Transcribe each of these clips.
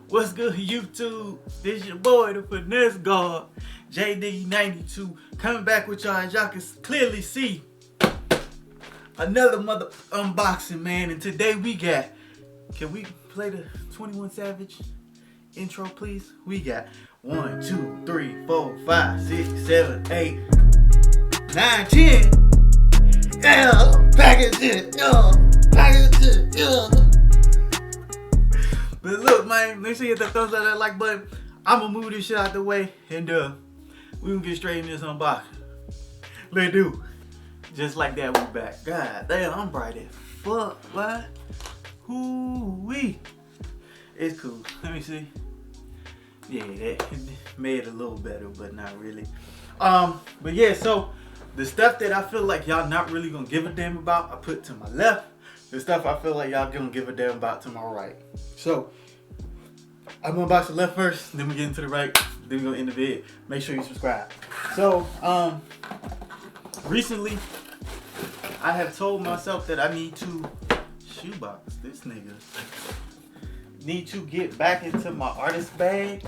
What's good, YouTube? This your boy, the Finesse God, JD92, coming back with y'all. As y'all can clearly see, another mother unboxing, man. And today we got, can we play the 21 Savage intro, please? We got 1, 2, 3, 4, 5, 6, 7, 8, 9, 10. Yeah, package it, package it, But look, man, make sure you hit the thumbs up, that like button. I'm gonna move this shit out the way, and we gonna get straight in this unboxing. Let's do. Just like that, we back. God damn, I'm bright as fuck, what? Hoo-wee. It's cool. Let me see. Yeah, that made it a little better, but not really. But yeah, so the stuff that I feel like y'all not really gonna give a damn about, I put to my left. The stuff I feel like y'all gonna give a damn about to my right. So I'm gonna box the left first, then we get into the right, then we gonna end the vid. Make sure you subscribe. So recently I have told myself that I need to shoebox this nigga. Need to get back into my artist bag.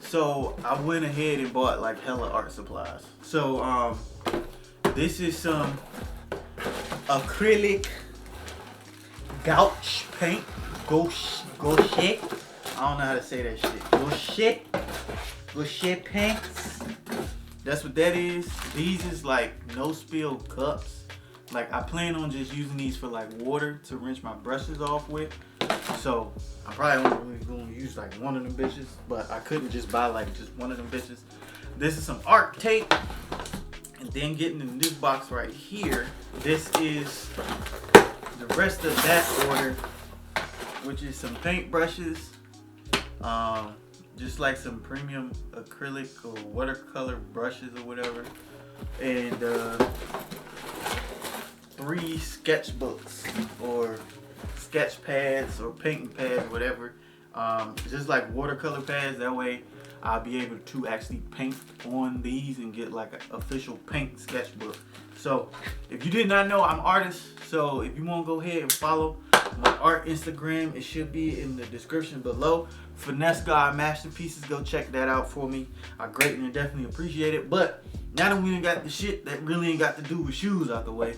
So I went ahead and bought like hella art supplies. So this is some acrylic gouache paint. Gouache. I don't know how to say that shit. Gouache paints. That's what that is. These is like no spill cups. Like I plan on just using these for like water to rinse my brushes off with. So I'm probably only gonna use like one of them bitches, but I couldn't just buy like just one of them bitches. This is some art tape. And then getting in this box right here, this is the rest of that order, which is some paint brushes, just like some premium acrylic or watercolor brushes or whatever, and 3 sketchbooks or sketch pads or painting pads, whatever, just like watercolor pads. That way I'll be able to actually paint on these and get like an official paint sketchbook. So if you did not know, I'm an artist. So if you want to go ahead and follow my art Instagram, it should be in the description below. Finesse God Masterpieces, go check that out for me. I greatly and definitely appreciate it. But now that we ain't got the shit that really ain't got to do with shoes out the way,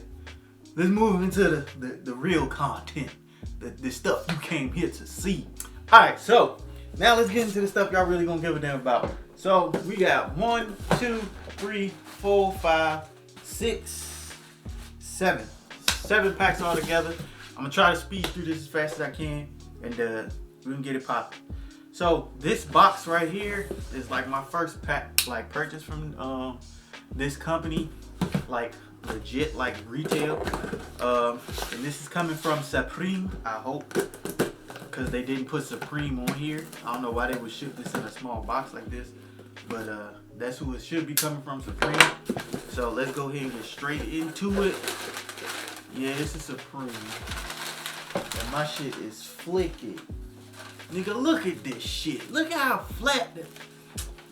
let's move into the real content, the stuff you came here to see. Alright, so now let's get into the stuff y'all really gonna give a damn about. So we got 1, 2, 3, 4, 5, 6, 7 packs all together. I'm gonna try to speed through this as fast as I can, and we can get it popping. So this box right here is like my first pack, like purchase from this company, like legit, like retail. And this is coming from Supreme, I hope, because they didn't put Supreme on here. I don't know why they would ship this in a small box like this, but that's who it should be coming from, Supreme. So let's go ahead and get straight into it. Yeah, this is Supreme. And my shit is flicky. Nigga, look at this shit. Look how flat that.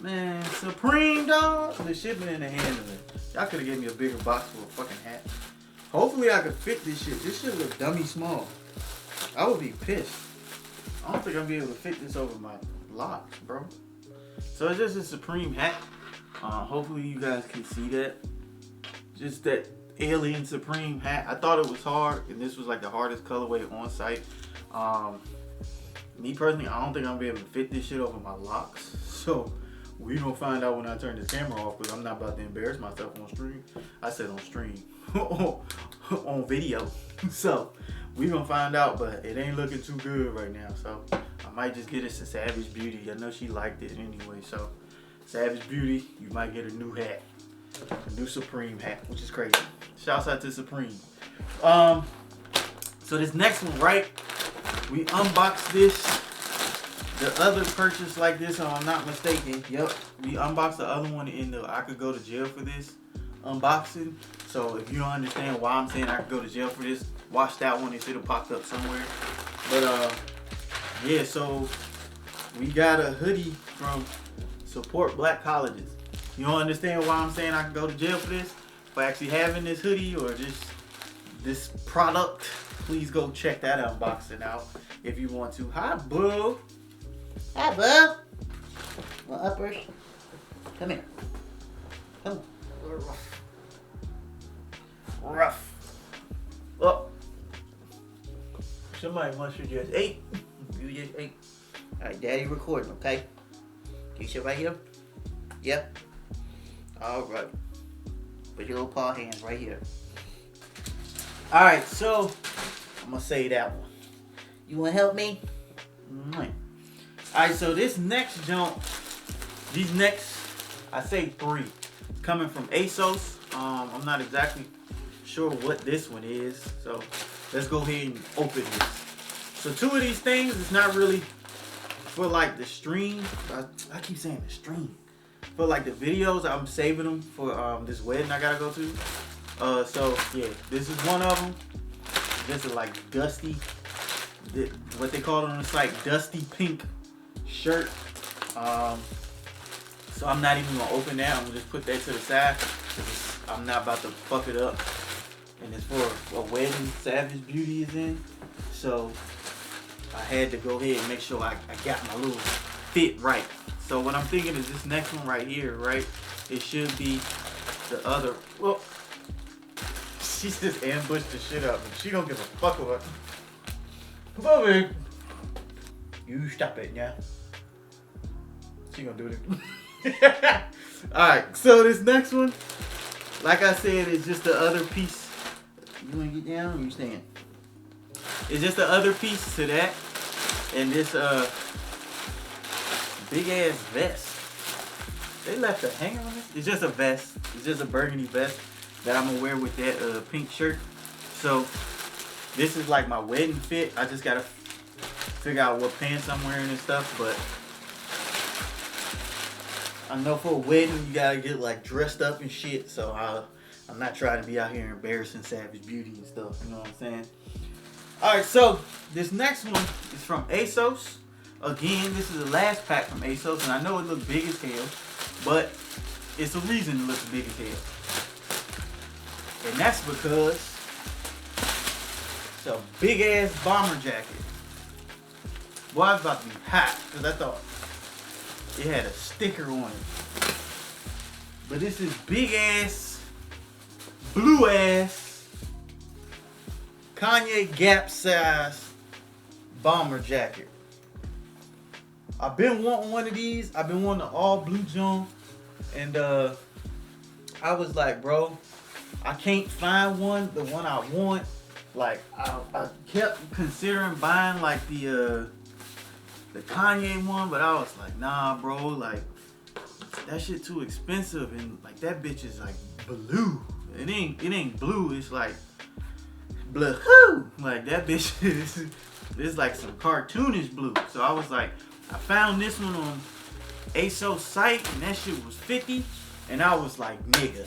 Man, Supreme, dog. The shipping and the handling. Y'all could have gave me a bigger box for a fucking hat. Hopefully I could fit this shit. This shit look dummy small. I would be pissed. I don't think I'll be able to fit this over my locks, bro. So it's just a Supreme hat. Hopefully you guys can see that. Just that alien Supreme hat. I thought it was hard, and this was like the hardest colorway on site. Me personally, I don't think I'm gonna be able to fit this shit over my locks. So we gonna find out when I turn this camera off, because I'm not about to embarrass myself on stream. I said on stream. On video. So we gonna find out, but it ain't looking too good right now. So I might just get us a Savage Beauty. I know she liked it anyway. So Savage Beauty, you might get a new hat. A new Supreme hat, which is crazy. Shouts out to Supreme. So this next one, right? We unboxed this. The other purchase like this, if I'm not mistaken. Yep. We unboxed the other one in the I could go to jail for this unboxing. So if you don't understand why I'm saying I could go to jail for this, watch that one. It should have popped up somewhere. But yeah, so we got a hoodie from Support Black Colleges. You don't understand why I'm saying I can go to jail for this? For actually having this hoodie or just this product. please go check that unboxing out if you want to. Hi, Boo. Hi, Boo. My uppers. Come here. Come on. Rough. Rough. Oh. Somebody must have just ate. You just ate. Alright, Daddy recording, okay? You sit right here? Yep. Alright. Put your little paw hands right here. Alright, so I'm gonna say that one. You wanna help me? Alright, so this next jump, these next, I say 3, coming from Asos. I'm not exactly sure what this one is, so let's go ahead and open this. So 2 of these things, it's not really for like the stream. I keep saying the stream. For like the videos, I'm saving them for this wedding I gotta go to. So yeah, this is one of them. This is like dusty, what they call it on the site, dusty pink shirt. So I'm not even gonna open that. I'm gonna just put that to the side. I'm not about to fuck it up. And it's for a wedding Savage Beauty is in. So I had to go ahead and make sure I got my little fit right. So what I'm thinking is this next one right here, right? It should be the other. Well, she's just ambushed the shit up, and she don't give a fuck about. Come on, man. You stop it, yeah. She gonna do it. All right. So this next one, like I said, is just the other piece. You wanna get down or you stand? It's just the other piece to that, and this big ass vest. They left a hanger on this. It's just a vest. It's just a burgundy vest that I'm gonna wear with that pink shirt. So this is like my wedding fit. I just gotta figure out what pants I'm wearing and stuff. But I know for a wedding you gotta get like dressed up and shit. So I'm not trying to be out here embarrassing Savage Beauty and stuff. You know what I'm saying? Alright, so this next one is from Asos. Again, this is the last pack from Asos, and I know it looks big as hell, but it's a reason it looks big as hell. And that's because it's a big ass bomber jacket. Boy, I was about to be hot, because I thought it had a sticker on it. But this is big ass, blue ass, Kanye Gap size bomber jacket. I've been wanting one of these. I've been wanting an all blue joint. And I was like, bro, I can't find one, the one I want. Like, I kept considering buying like the Kanye one, but I was like, nah, bro, like that shit too expensive, and like that bitch is like blue. It ain't blue, it's like blue. Like that bitch is it's like some cartoonish blue. So I was like, I found this one on Asos site, and that shit was 50, and I was like, nigga,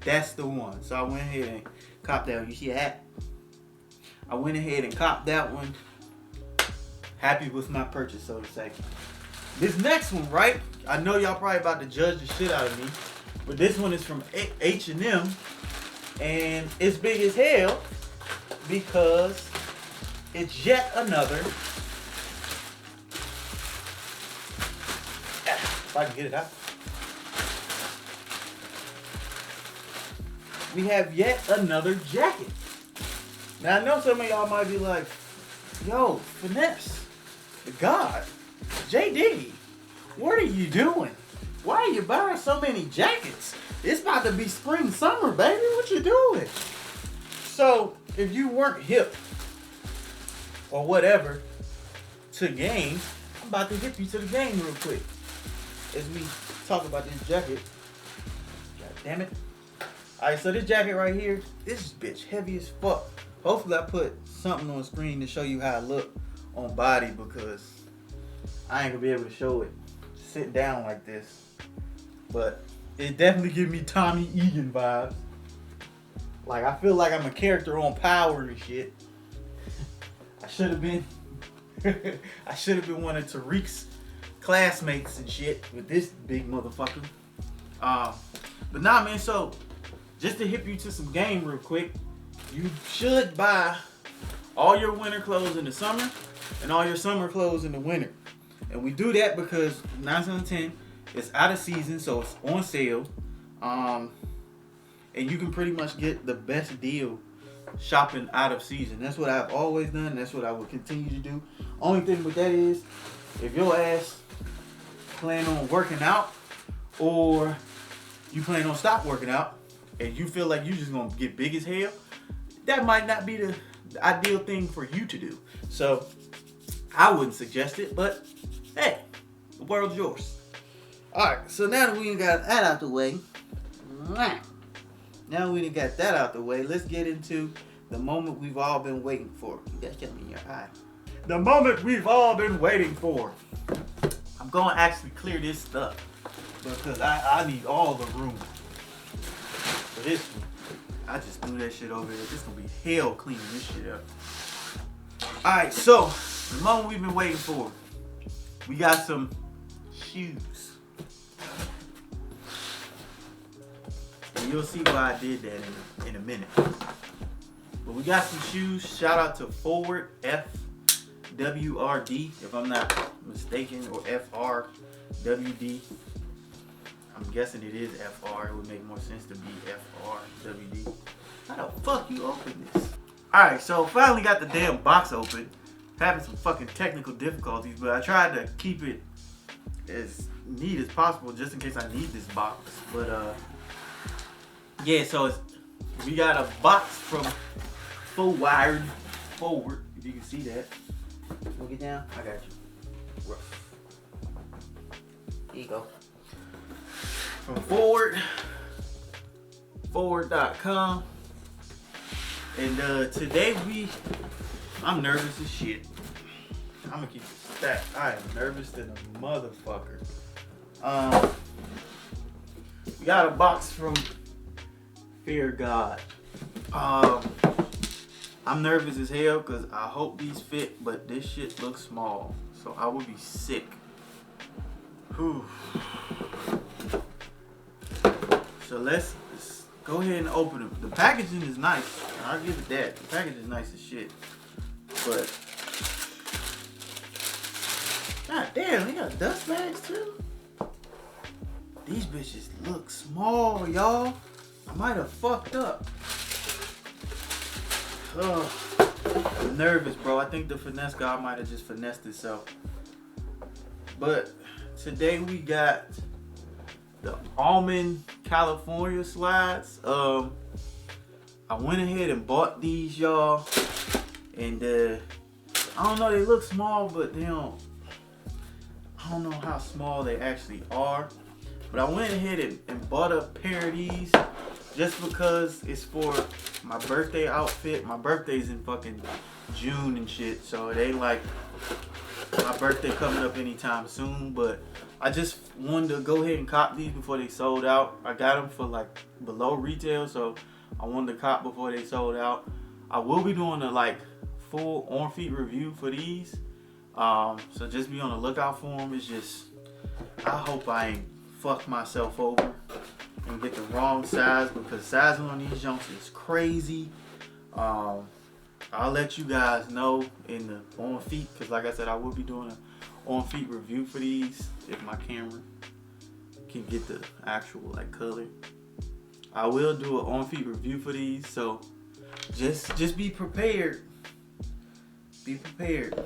that's the one. So I went ahead and copped that one. You see that? I went ahead and copped that one. Happy with my purchase, so to say. This next one, right? I know y'all probably about to judge the shit out of me, but this one is from H&M, and it's big as hell because it's yet another. If I can get it out. We have yet another jacket. Now I know some of y'all might be like, yo, Finesse, the God, JD, what are you doing? Why are you buying so many jackets? It's about to be spring, summer, baby. What you doing? So if you weren't hip or whatever to game, I'm about to hip you to the game real quick as we talk about this jacket. God damn it. Alright, so this jacket right here, this bitch heavy as fuck. Hopefully I put something on the screen to show you how I look on body, because I ain't gonna be able to show it sitting down like this. But it definitely gives me Tommy Egan vibes. Like, I feel like I'm a character on Power and shit. I should have been one of Tariq's classmates and shit with this big motherfucker. But nah, man, so just to hip you to some game real quick, you should buy all your winter clothes in the summer and all your summer clothes in the winter. And we do that because 9 times out of 10, it's out of season, so it's on sale. And you can pretty much get the best deal shopping out of season. That's what I've always done. That's what I will continue to do. Only thing with that is, if your ass plan on working out or you plan on stop working out and you feel like you just gonna get big as hell, that might not be the ideal thing for you to do. So I wouldn't suggest it, but hey, the world's yours. Alright, so now that we got that out the way, let's get into the moment we've all been waiting for. You got something in your eye. The moment we've all been waiting for. I'm gonna actually clear this stuff because I need all the room for this one. I just threw that shit over there. This gonna be hell cleaning this shit up. Alright, so the moment we've been waiting for. We got some shoes. And you'll see why I did that in a minute. But we got some shoes. Shout out to Forward, FWRD, if I'm not mistaken, or FRWD. I'm guessing it is FR. It would make more sense to be FRWD. How the fuck you open this? Alright, so finally got the damn box open. Having some fucking technical difficulties, but I tried to keep it as neat as possible just in case I need this box. But yeah, so we got a box from Forward, if you can see that. Look it down. I got you. Rough. Here you go. From Forward.com. And today I'm nervous as shit. I'm gonna keep it stacked. I am nervous than a motherfucker. We got a box from Fear God. I'm nervous as hell because I hope these fit, but this shit looks small, so I would be sick. Whew. So let's go ahead and open them. The packaging is nice. I'll give it that. The packaging is nice as shit. But god damn, they got dust bags too. These bitches look small, y'all. I might have fucked up. Ugh. I'm nervous, bro. I think the finesse guy might have just finessed itself. But today we got the Almond California slides. I went ahead and bought these, y'all. And I don't know, they look small, but I don't know how small they actually are. But I went ahead and bought a pair of these just because it's for my birthday outfit. My birthday's in fucking June and shit, so it ain't like my birthday coming up anytime soon. But I just wanted to go ahead and cop these before they sold out. I got them for like below retail, so I wanted to cop before they sold out. I will be doing a like full on-feet review for these, so just be on the lookout for them. It's just, I hope I ain't fuck myself over and get the wrong size, because sizing on these junks is crazy. I'll let you guys know in the on feet, because like I said, I will be doing an on feet review for these if my camera can get the actual like color. I will do an on feet review for these, so just be prepared. Be prepared,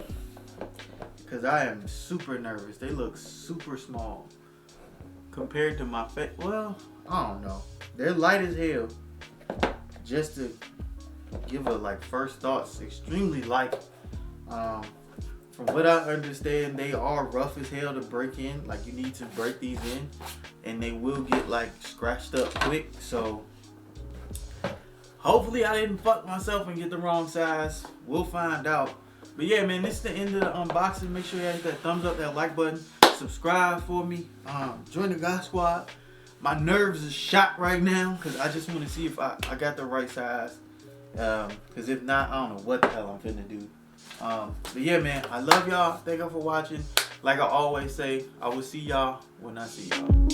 because I am super nervous. They look super small compared to my face. Well, I don't know. They're light as hell. Just to give a like first thoughts, extremely light. From what I understand, they are rough as hell to break in. Like, you need to break these in, and they will get like scratched up quick. So hopefully I didn't fuck myself and get the wrong size. We'll find out. But yeah, man, this is the end of the unboxing. Make sure you hit that thumbs up, that like button, subscribe for me. Join the God Squad. My nerves are shot right now because I just want to see if I got the right size. Because if not, I don't know what the hell I'm finna do. But yeah, man, I love y'all. Thank y'all for watching. Like I always say, I will see y'all when I see y'all.